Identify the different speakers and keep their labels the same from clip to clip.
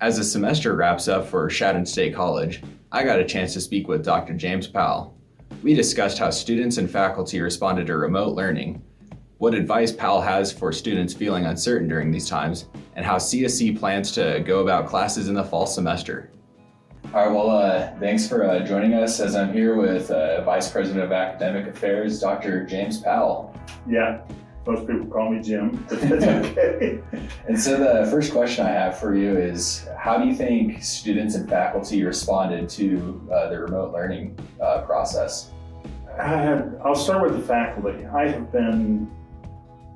Speaker 1: As the semester wraps up for Chadron State College, I got a chance to speak with Dr. James Powell. We discussed how students and faculty responded to remote learning, what advice Powell has for students feeling uncertain during these times, and how CSC plans to go about classes in the fall semester. All right, well, thanks for joining us as I'm here with Vice President of Academic Affairs, Dr. James Powell.
Speaker 2: Yeah, most people call me Jim, but that's okay.
Speaker 1: And so the first question I have for you is, how do you think students and faculty responded to the remote learning process?
Speaker 2: I'll start with the faculty. I have been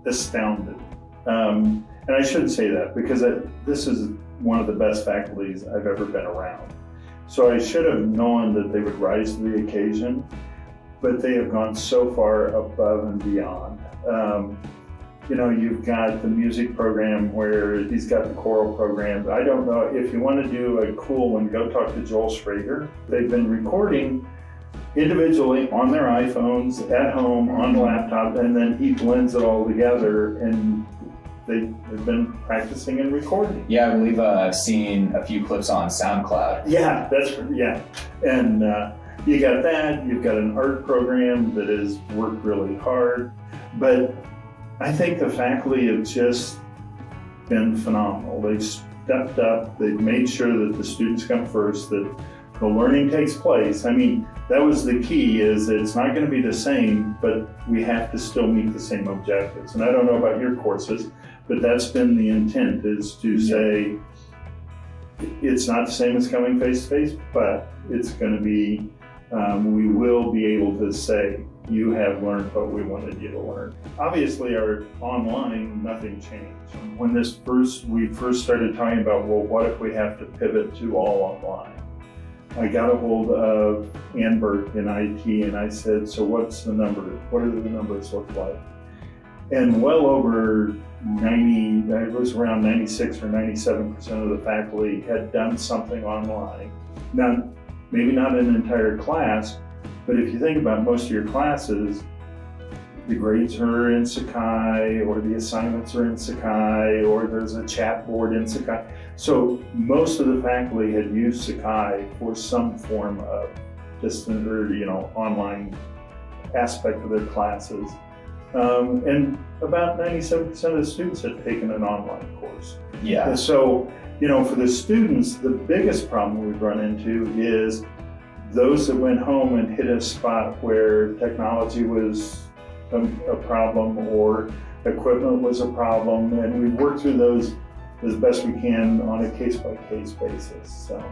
Speaker 2: astounded. And I should say that because this is one of the best faculties I've ever been around. So I should have known that they would rise to the occasion, but they have gone so far above and beyond. You've got the music program where he's got the choral program. I don't know, if you want to do a cool one, go talk to Joel Schrager. They've been recording individually on their iPhones, at home, on the laptop, and then he blends it all together, and they've been practicing and recording.
Speaker 1: Yeah, I believe I've seen a few clips on SoundCloud.
Speaker 2: Yeah. And you got that, you've got an art program that has worked really hard, but I think the faculty have just been phenomenal. They've stepped up, they've made sure that the students come first, that the learning takes place. I mean, that was the key, is that it's not going to be the same, but we have to still meet the same objectives. And I don't know about your courses, but that's been the intent, is to say, it's not the same as coming face-to-face, but it's going to be, we will be able to say, you have learned what we wanted you to learn. Obviously, our online, nothing changed. When we first started talking about, well, what if we have to pivot to all online? I got a hold of Anberg in IT and I said, so what's the number? What do the numbers look like? And well over 90, it was around 96 or 97% of the faculty had done something online. Now, maybe not an entire class, but if you think about most of your classes, the grades are in Sakai, or the assignments are in Sakai, or there's a chat board in Sakai. So most of the faculty had used Sakai for some form of distant or online aspect of their classes. And about 97% of the students had taken an online course.
Speaker 1: Yeah.
Speaker 2: And so, for the students, the biggest problem we've run into is those that went home and hit a spot where technology was a problem or equipment was a problem, and we've worked through those as best we can on a case-by-case basis. So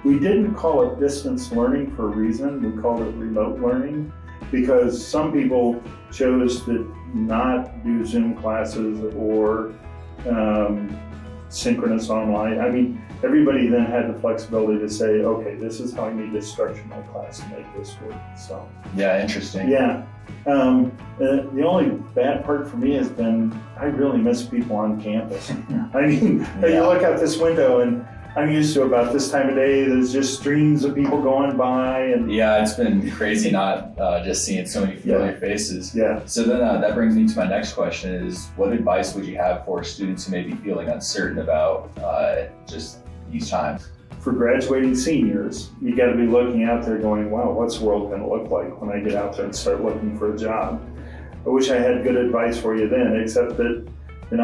Speaker 2: we didn't call it distance learning for a reason. We called it remote learning because some people chose to not do Zoom classes or synchronous online. I mean, everybody then had the flexibility to say, okay, this is how I need to structure my class to make this work. So
Speaker 1: yeah, interesting.
Speaker 2: Yeah. The only bad part for me has been, I really miss people on campus. I mean, you look out this window and I'm used to about this time of day, there's just streams of people going by. And
Speaker 1: yeah, it's been crazy not just seeing so many familiar faces.
Speaker 2: Yeah.
Speaker 1: So then that brings me to my next question is, what advice would you have for students who may be feeling uncertain about just these times?
Speaker 2: For graduating seniors, you got to be looking out there going, wow, what's the world going to look like when I get out there and start looking for a job? I wish I had good advice for you then, except that, it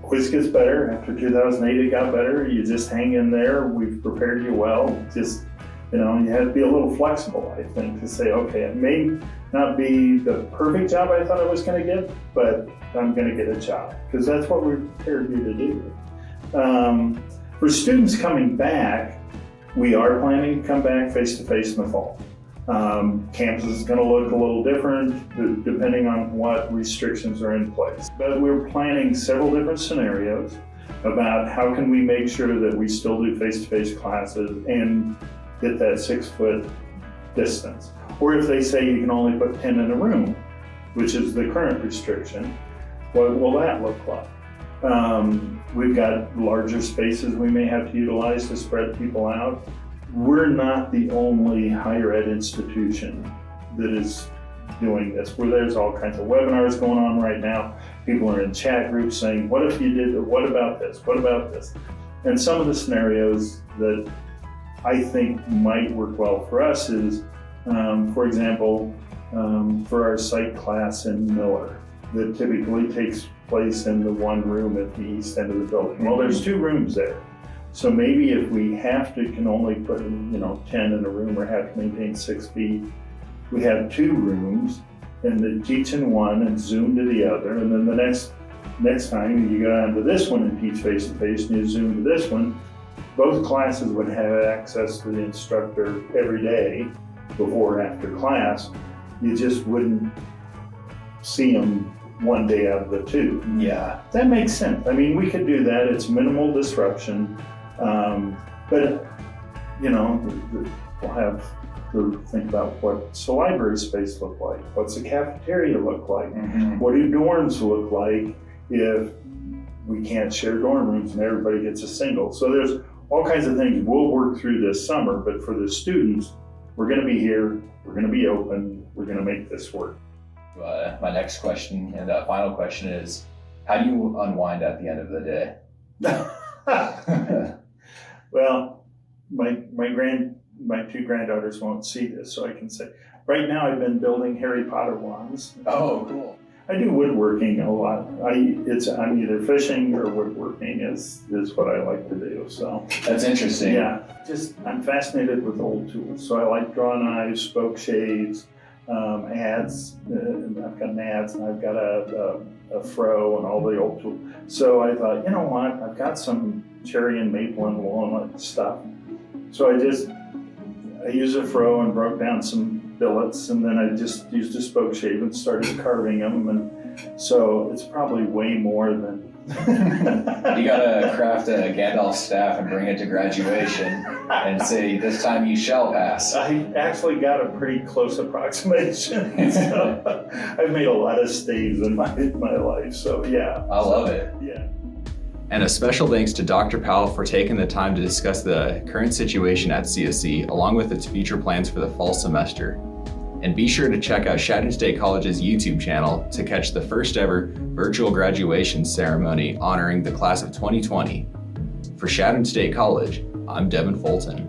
Speaker 2: always gets better. After 2008, it got better. You just hang in there. We've prepared you well. Just, you have to be a little flexible, I think, to say, okay, it may not be the perfect job I thought I was going to get, but I'm going to get a job, because that's what we prepared you to do. For students coming back, we are planning to come back face-to-face in the fall. Campus is going to look a little different depending on what restrictions are in place. But we're planning several different scenarios about how can we make sure that we still do face-to-face classes and get that 6-foot distance. Or if they say you can only put 10 in a room, which is the current restriction, what will that look like? We've got larger spaces we may have to utilize to spread people out. We're not the only higher ed institution that is doing this, where there's all kinds of webinars going on right now. People are in chat groups saying, what if you did, what about this, what about this? And some of the scenarios that I think might work well for us is, for example, for our psych class in Miller, that typically takes place in the one room at the east end of the building. Well, there's 2 rooms there. So maybe if we can only put 10 in a room or have to maintain 6 feet, we have 2 rooms and they teach in one and Zoom to the other. And then the next time you go on to this one and teach face to face and you Zoom to this one, both classes would have access to the instructor every day before or after class. You just wouldn't see them one day out of the 2.
Speaker 3: Yeah.
Speaker 2: That makes sense. I mean, we could do that. It's minimal disruption. But, we'll have to think about what's the library space look like? What's the cafeteria look like?
Speaker 3: Mm-hmm.
Speaker 2: What do dorms look like if we can't share dorm rooms and everybody gets a single? So there's all kinds of things we'll work through this summer, but for the students, we're going to be here, we're going to be open, we're going to make this work.
Speaker 3: My next question and final question is, how do you unwind at the end of the day?
Speaker 2: Well, my 2 granddaughters won't see this, so I can say, right now I've been building Harry Potter wands.
Speaker 3: Oh, cool.
Speaker 2: I do woodworking a lot. I'm either fishing or woodworking is what I like to do. So
Speaker 3: that's interesting.
Speaker 2: Yeah, I'm fascinated with old tools. So I like draw knives, spoke shades, adze. I've got an adze and I've got a fro and all the old tools. So I thought, you know what? I've got some cherry and maple and walnut stuff. So I used a fro and broke down some billets, and then I just used a spoke shave and started carving them. And so it's probably way more than.
Speaker 3: You gotta craft a Gandalf staff and bring it to graduation and say, this time you shall pass.
Speaker 2: I actually got a pretty close approximation. So I've made a lot of staves in my life, so yeah.
Speaker 3: I love it.
Speaker 2: Yeah.
Speaker 1: And a special thanks to Dr. Powell for taking the time to discuss the current situation at CSC, along with its future plans for the fall semester. And be sure to check out Chadron State College's YouTube channel to catch the first ever virtual graduation ceremony honoring the class of 2020. For Chadron State College, I'm Devin Fulton.